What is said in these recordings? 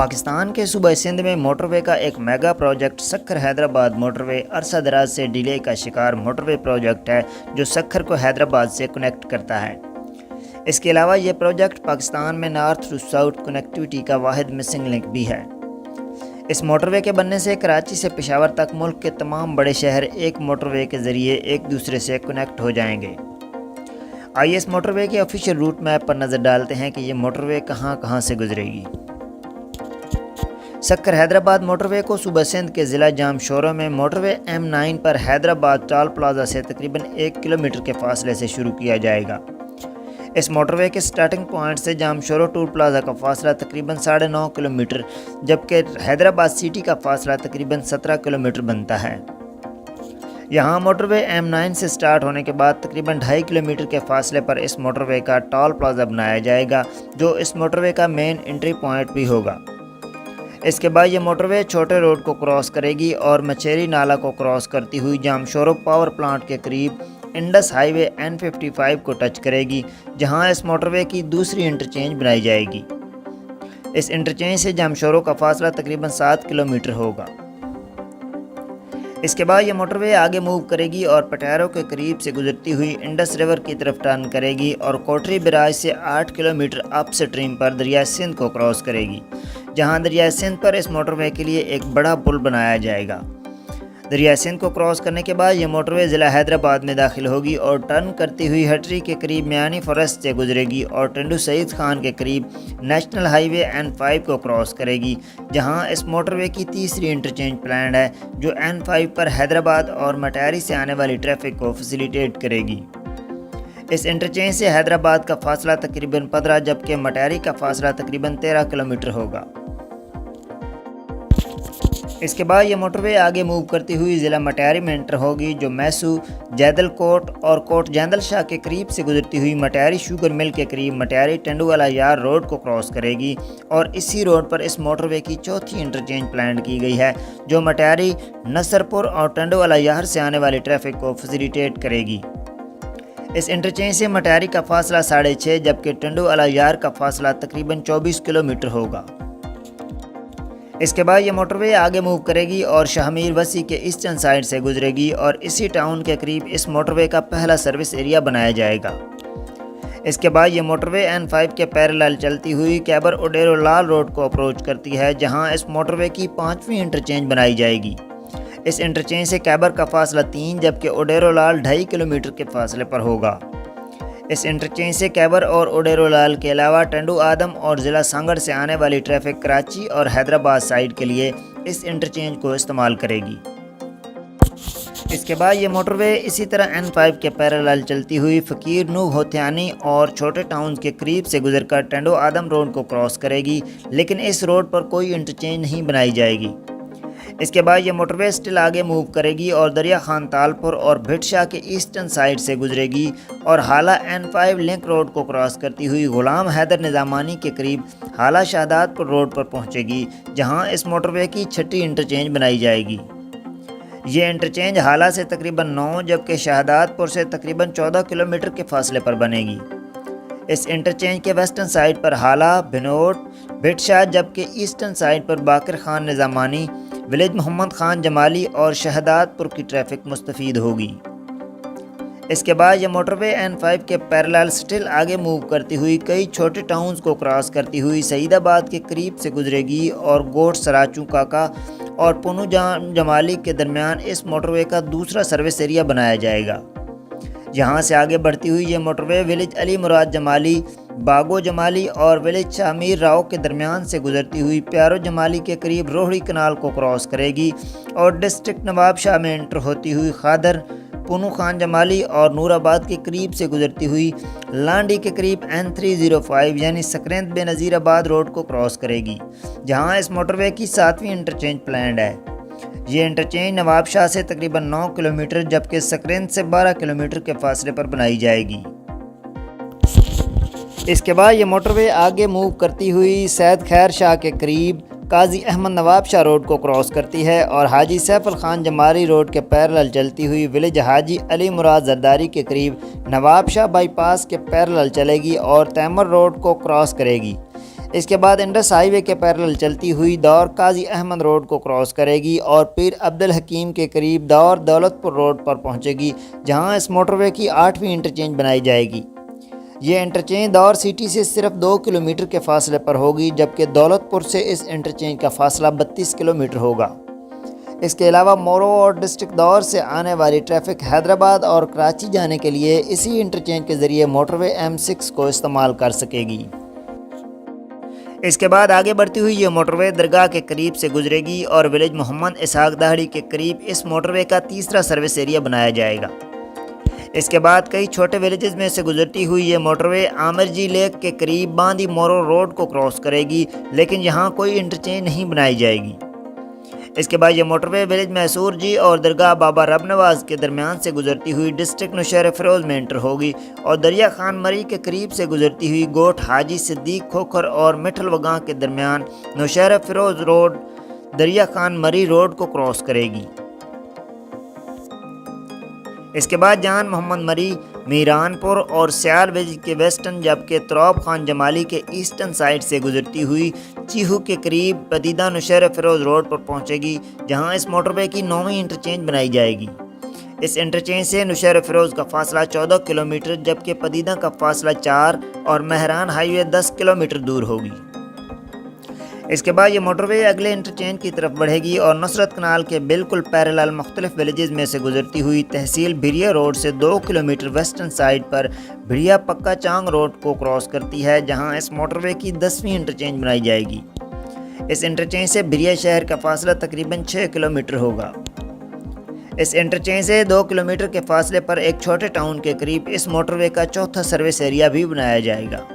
پاکستان کے صوبہ سندھ میں موٹر وے کا ایک mega project Sukkur Hyderabad motorway عرصہ دراز سے ڈیلے کا شکار موٹر وے پروجیکٹ ہے جو سکھر کو حیدرآباد سے کنیکٹ کرتا ہے۔ اس کے علاوہ یہ پروجیکٹ پاکستان میں نارتھ ٹو ساؤتھ کنیکٹیویٹی کا واحد مسنگ لنک بھی ہے۔ اس موٹر وے کے بننے سے کراچی سے پشاور تک ملک کے تمام بڑے شہر ایک موٹر وے کے ذریعے ایک دوسرے سے کنیکٹ ہو جائیں گے۔ آئیے اس موٹر وے کے آفیشیل روٹ میپ پر نظر ڈالتے ہیں کہ یہ موٹر وے کہاں کہاں سے گزرے گی۔ سکھر حیدرآباد موٹر وے کو صوبہ سندھ کے ضلع جام شوروں میں موٹر وے M9 پر حیدرآباد ٹال پلازا سے تقریباً 1 کلومیٹر کے فاصلے سے شروع کیا جائے گا۔ اس موٹر وے کے سٹارٹنگ پوائنٹ سے جام شورو ٹول پلازا کا فاصلہ تقریباً 9.5 کلومیٹر جبکہ حیدرآباد سٹی کا فاصلہ تقریباً 17 کلومیٹر بنتا ہے۔ یہاں موٹر وے M9 سے سٹارٹ ہونے کے بعد تقریباً 2.5 کلومیٹر کے فاصلے پر اس موٹر وے کا ٹال پلازا بنایا جائے گا جو اس موٹر وے کا مین انٹری پوائنٹ بھی ہوگا۔ اس کے بعد یہ موٹر وے چھوٹے روڈ کو کراس کرے گی اور مچھیری نالہ کو کراس کرتی ہوئی جام شورو پاور پلانٹ کے قریب انڈس ہائی وے N55 کو ٹچ کرے گی جہاں اس موٹر وے کی دوسری انٹرچینج بنائی جائے گی۔ اس انٹرچینج سے جام شورو کا فاصلہ تقریباً 7 کلومیٹر ہوگا۔ اس کے بعد یہ موٹر وے آگے موو کرے گی اور پٹیرو کے قریب سے گزرتی ہوئی انڈس ریور کی طرف ٹرن کرے گی اور کوٹری براج سے 8 کلومیٹر اپ سٹریم پر دریائے سندھ کو کراس کرے گی جہاں دریائے سندھ پر اس موٹر وے کے لیے ایک بڑا پل بنایا جائے گا۔ دریائے سندھ کو کراس کرنے کے بعد یہ موٹر وے ضلع حیدرآباد میں داخل ہوگی اور ٹرن کرتی ہوئی ہٹری کے قریب میانی فارسٹ سے گزرے گی اور ٹنڈو سعید خان کے قریب نیشنل ہائی وے N5 کو کراس کرے گی جہاں اس موٹر وے کی تیسری انٹرچینج پلانڈ ہے جو N5 پر حیدرآباد اور مٹیاری سے آنے والی ٹریفک کو فیسیلیٹیٹ کرے گی۔ اس انٹرچینج سے حیدرآباد کا فاصلہ تقریباً 15 جبکہ مٹیاری کا فاصلہ تقریباً 13 کلومیٹر ہوگا۔ اس کے بعد یہ موٹر وے آگے موو کرتی ہوئی ضلع مٹیاری میں انٹر ہوگی جو میسو، جیدل کوٹ اور کوٹ جیندل شاہ کے قریب سے گزرتی ہوئی مٹیاری شوگر مل کے قریب مٹیاری ٹنڈو والا یار روڈ کو کراس کرے گی اور اسی روڈ پر اس موٹر وے کی چوتھی انٹرچینج پلان کی گئی ہے جو مٹیاری، نصرپور اور ٹنڈو والا یار سے آنے والی ٹریفک کو فیسیلیٹیٹ کرے گی۔ اس انٹرچینج سے مٹیاری کا فاصلہ 6.5 جبکہ ٹنڈو والا یار کا فاصلہ تقریباً 24 کلومیٹر ہوگا۔ اس کے بعد یہ موٹر وے آگے موو کرے گی اور شاہ میر وسیع کے ایسٹرن سائڈ سے گزرے گی اور اسی ٹاؤن کے قریب اس موٹر وے کا پہلا سروس ایریا بنایا جائے گا۔ اس کے بعد یہ موٹر وے N5 کے پیرالل چلتی ہوئی کیبر اوڈیرو لال روڈ کو اپروچ کرتی ہے جہاں اس موٹر وے کی 5ویں انٹرچینج بنائی جائے گی۔ اس انٹرچینج سے کیبر کا فاصلہ 3 جبکہ اوڈیرو لال 2.5 کلومیٹر کے فاصلے پر ہوگا۔ اس انٹرچینج سے کیبر اور اوڈیرو لال کے علاوہ ٹنڈو آدم اور ضلع سانگڑ سے آنے والی ٹریفک کراچی اور حیدرآباد سائیڈ کے لیے اس انٹرچینج کو استعمال کرے گی۔ اس کے بعد یہ موٹر وے اسی طرح N5 کے پیرالل چلتی ہوئی فقیر نو ہوتیانی اور چھوٹے ٹاؤنز کے قریب سے گزر کر ٹنڈو آدم روڈ کو کراس کرے گی لیکن اس روڈ پر کوئی انٹرچینج نہیں بنائی جائے گی۔ اس کے بعد یہ موٹر وے سٹل آگے موو کرے گی اور دریا خان تالپور اور بھٹ شاہ کے ایسٹرن سائیڈ سے گزرے گی اور حالہ N5 لنک روڈ کو کراس کرتی ہوئی غلام حیدر نظامانی کے قریب حالہ شہادات پور روڈ پر پہنچے گی جہاں اس موٹر وے کی 6ٹھی انٹرچینج بنائی جائے گی۔ یہ انٹرچینج حالہ سے تقریباً 9 جبکہ شہادات پور سے تقریباً 14 کلومیٹر کے فاصلے پر بنے گی۔ اس انٹرچینج کے ویسٹرن سائیڈ پر حالہ، بھنوٹ، بھٹ شاہ جبکہ ایسٹرن سائیڈ پر باقر خان نظامانی، ولیج محمد خان جمالی اور شہادات پور کی ٹریفک مستفید ہوگی۔ اس کے بعد یہ موٹر وے N5 کے پیرالل سٹل آگے موو کرتی ہوئی کئی چھوٹے ٹاؤنز کو کراس کرتی ہوئی سعید آباد کے قریب سے گزرے گی اور گوٹ سراچو کاکا اور پونو جمالی کے درمیان اس موٹر وے کا دوسرا سروس ایریا بنایا جائے گا۔ یہاں سے آگے بڑھتی ہوئی یہ موٹر وے ولیج علی مراد جمالی، باگو جمالی اور ولیج شاہ میر راؤ کے درمیان سے گزرتی ہوئی پیارو جمالی کے قریب روہڑی کنال کو کراس کرے گی اور ڈسٹرکٹ نواب شاہ میں انٹر ہوتی ہوئی خادر، پونو خان جمالی اور نور آباد کے قریب سے گزرتی ہوئی لانڈی کے قریب N305 یعنی سکرند بے نظیر آباد روڈ کو کراس کرے گی جہاں اس موٹر وے کی 7ویں انٹرچینج پلانڈ ہے۔ یہ انٹرچینج نواب شاہ سے تقریباً 9 کلومیٹر جبکہ سکرند سے 12 کلومیٹر کے فاصلے پر بنائی جائے گی۔ اس کے بعد یہ موٹر وے آگے موو کرتی ہوئی سید خیر شاہ کے قریب قاضی احمد نواب شاہ روڈ کو کراس کرتی ہے اور حاجی سیف الخان جماری روڈ کے پیرالل چلتی ہوئی ولیج حاجی علی مراد زرداری کے قریب نواب شاہ بائی پاس کے پیرالل چلے گی اور تیمر روڈ کو کراس کرے گی۔ اس کے بعد انڈس ہائی وے کے پیرلل چلتی ہوئی دور قاضی احمد روڈ کو کراس کرے گی اور پیر عبدالحکیم کے قریب دور دولت پور روڈ پر پہنچے گی، جہاں اس موٹر وے کی 8ویں انٹرچینج بنائی جائے گی۔ یہ انٹرچینج دور سٹی سے صرف 2 کلومیٹر کے فاصلے پر ہوگی، جبکہ دولت پور سے اس انٹرچینج کا فاصلہ 32 کلومیٹر ہوگا۔ اس کے علاوہ مورو اور ڈسٹرکٹ دور سے آنے والی ٹریفک حیدرآباد اور کراچی جانے کے لیے اسی انٹرچینج کے ذریعے موٹر وے M6 کو استعمال کر سکے گی۔ اس کے بعد آگے بڑھتی ہوئی یہ موٹر وے درگاہ کے قریب سے گزرے گی اور ولیج محمد اسحاق دہڑی کے قریب اس موٹر وے کا تیسرا سروس ایریا بنایا جائے گا۔ اس کے بعد کئی چھوٹے ولیجز میں سے گزرتی ہوئی یہ موٹر وے عامر جی لیک کے قریب باندی مورو روڈ کو کراس کرے گی، لیکن یہاں کوئی انٹرچینج نہیں بنائی جائے گی۔ اس کے بعد یہ موٹر وے ولیج محسور جی اور درگاہ بابا رب نواز کے درمیان سے گزرتی ہوئی ڈسٹرکٹ نوشہر فیروز میں انٹر ہوگی اور دریا خان مری کے قریب سے گزرتی ہوئی گوٹ حاجی صدیق کھوکھر اور مٹھل وگاں کے درمیان نوشہر فیروز روڈ دریا خان مری روڈ کو کراس کرے گی۔ اس کے بعد جان محمد مری، میران پور اور سیال ویج کے ویسٹرن، جبکہ تراب خان جمالی کے ایسٹرن سائڈ سے گزرتی ہوئی چیہو کے قریب پدیدہ نوشہر فیروز روڈ پر پہنچے گی، جہاں اس موٹر وے کی 9ویں انٹرچینج بنائی جائے گی۔ اس انٹرچینج سے نوشہر فیروز کا فاصلہ 14 کلومیٹر، جبکہ پدیدہ کا فاصلہ 4 اور مہران ہائی وے 10 کلومیٹر دور ہوگی۔ اس کے بعد یہ موٹر وے اگلے انٹرچینج کی طرف بڑھے گی اور نصرت کنال کے بالکل پیرالل مختلف ولیجز میں سے گزرتی ہوئی تحصیل بھیڑیا روڈ سے 2 کلومیٹر ویسٹرن سائڈ پر بھیڑیا پکا چانگ روڈ کو کراس کرتی ہے، جہاں اس موٹر وے کی 10ویں انٹرچینج بنائی جائے گی۔ اس انٹرچینج سے بھیڑیا شہر کا فاصلہ تقریباً 6 کلومیٹر ہوگا۔ اس انٹرچینج سے 2 کلومیٹر کے فاصلے پر ایک چھوٹے ٹاؤن کے قریب اس موٹر وے کا چوتھا سروس ایریا بھی بنایا جائے گا۔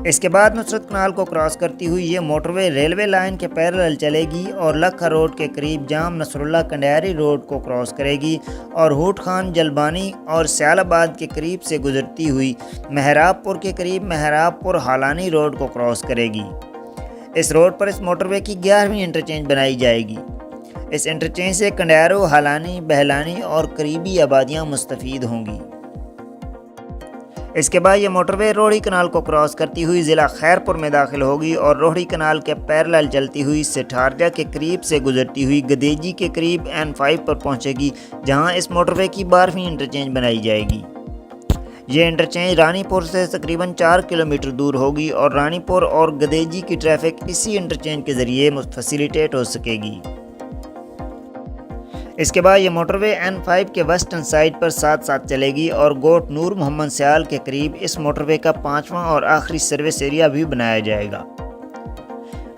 اس کے بعد نصرت کنال کو کراس کرتی ہوئی یہ موٹر وے ریلوے لائن کے پیرالل چلے گی اور لکھا روڈ کے قریب جام نصر اللہ کنڈیاری روڈ کو کراس کرے گی اور ہوٹ خان جلبانی اور سیال آباد کے قریب سے گزرتی ہوئی مہراب پور کے قریب مہراب پور حالانی روڈ کو کراس کرے گی۔ اس روڈ پر اس موٹر وے کی 11ویں انٹرچینج بنائی جائے گی۔ اس انٹرچینج سے کنڈیارو، حالانی، بہلانی اور قریبی آبادیاں مستفید ہوں گی۔ اس کے بعد یہ موٹر وے روہڑی کنال کو کراس کرتی ہوئی ضلع خیرپور میں داخل ہوگی اور روہڑی کنال کے پیرالل چلتی ہوئی سٹھارجہ کے قریب سے گزرتی ہوئی گدیجی کے قریب N5 پر پہنچے گی، جہاں اس موٹر وے کی 12ویں انٹرچینج بنائی جائے گی۔ یہ انٹرچینج رانی پور سے تقریباً 4 کلومیٹر دور ہوگی اور رانی پور اور گدیجی کی ٹریفک اسی انٹرچینج کے ذریعے فیسیلیٹیٹ ہو سکے گی۔ اس کے بعد یہ موٹر وے N5 کے ویسٹرن سائڈ پر ساتھ ساتھ چلے گی اور گوٹ نور محمد سیال کے قریب اس موٹر وے کا 5واں اور آخری سروس ایریا بھی بنایا جائے گا۔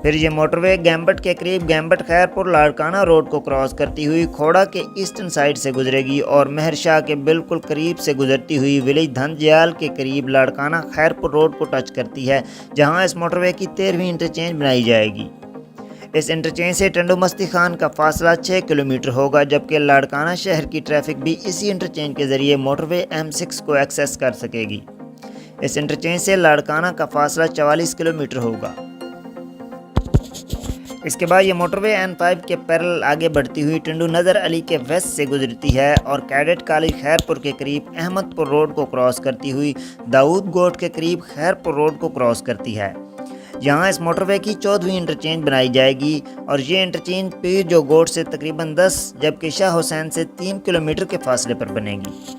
پھر یہ موٹر وے گیمبٹ کے قریب گیمبٹ خیرپور لاڑکانہ روڈ کو کراس کرتی ہوئی کھوڑا کے ایسٹرن سائڈ سے گزرے گی اور مہر شاہ کے بالکل قریب سے گزرتی ہوئی ولیج دھنجیال کے قریب لاڑکانہ خیرپور روڈ کو ٹچ کرتی ہے، جہاں اس موٹر وے کی 13ویں انٹرچینج بنائی جائے گی۔ اس انٹرچینج سے ٹنڈو مستی خان کا فاصلہ 6 کلومیٹر ہوگا، جبکہ لاڑکانہ شہر کی ٹریفک بھی اسی انٹرچینج کے ذریعے موٹر وے M6 کو ایکسیس کر سکے گی۔ اس انٹرچینج سے لاڑکانہ کا فاصلہ 44 کلومیٹر ہوگا۔ اس کے بعد یہ موٹر وے N5 کے پیرالل آگے بڑھتی ہوئی ٹنڈو نظر علی کے ویسٹ سے گزرتی ہے اور کیڈٹ کالج خیرپور کے قریب احمد پور روڈ کو کراس کرتی ہوئی داؤد گوٹ کے قریب خیرپور روڈ کو کراس کرتی ہے۔ یہاں اس موٹر وے کی 14ویں انٹرچینج بنائی جائے گی اور یہ انٹرچینج پیر جو گوٹ سے تقریباً 10 جبکہ شاہ حسین سے 3 کلومیٹر کے فاصلے پر بنے گی۔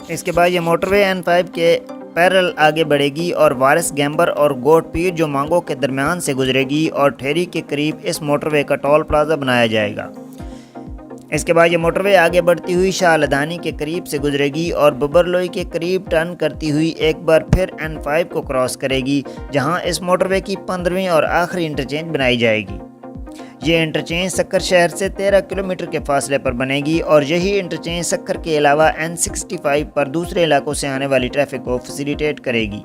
اس کے بعد یہ موٹر وے N5 کے پیرالل آگے بڑھے گی اور وارث گیمبر اور گوٹ پیر جو مانگو کے درمیان سے گزرے گی اور ٹھیری کے قریب اس موٹر وے کا ٹول پلازا بنایا جائے گا۔ اس کے بعد یہ موٹر وے آگے بڑھتی ہوئی شاہ لدانی کے قریب سے گزرے گی اور ببرلوئی کے قریب ٹرن کرتی ہوئی ایک بار پھر N5 کو کراس کرے گی، جہاں اس موٹر وے کی 15ویں اور آخری انٹرچینج بنائی جائے گی۔ یہ انٹرچینج سکر شہر سے 13 کلومیٹر کے فاصلے پر بنے گی اور یہی انٹرچینج سکر کے علاوہ N65 پر دوسرے علاقوں سے آنے والی ٹریفک کو فیسیلیٹیٹ کرے گی۔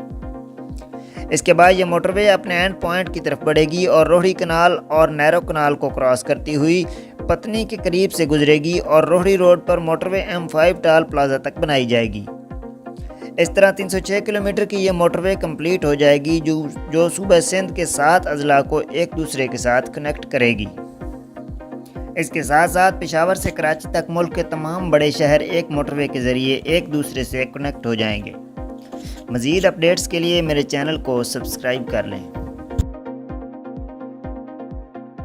اس کے بعد یہ موٹر وے اپنے اینڈ پوائنٹ کی طرف بڑھے گی اور روہڑی کنال اور نیرو کنال کو کراس کرتی ہوئی پتنی کے قریب سے گزرے گی اور روہڑی روڈ پر موٹر وے M5 ٹال پلازا تک بنائی جائے گی۔ اس طرح 306 کلومیٹر کی یہ موٹر وے کمپلیٹ ہو جائے گی جو صوبہ سندھ کے 7 اضلاع کو ایک دوسرے کے ساتھ کنیکٹ کرے گی۔ اس کے ساتھ ساتھ پشاور سے کراچی تک ملک کے تمام بڑے شہر ایک موٹر وے کے ذریعے ایک دوسرے سے کنیکٹ ہو جائیں گے۔ مزید اپڈیٹس کے لیے میرے چینل کو سبسکرائب کر لیں۔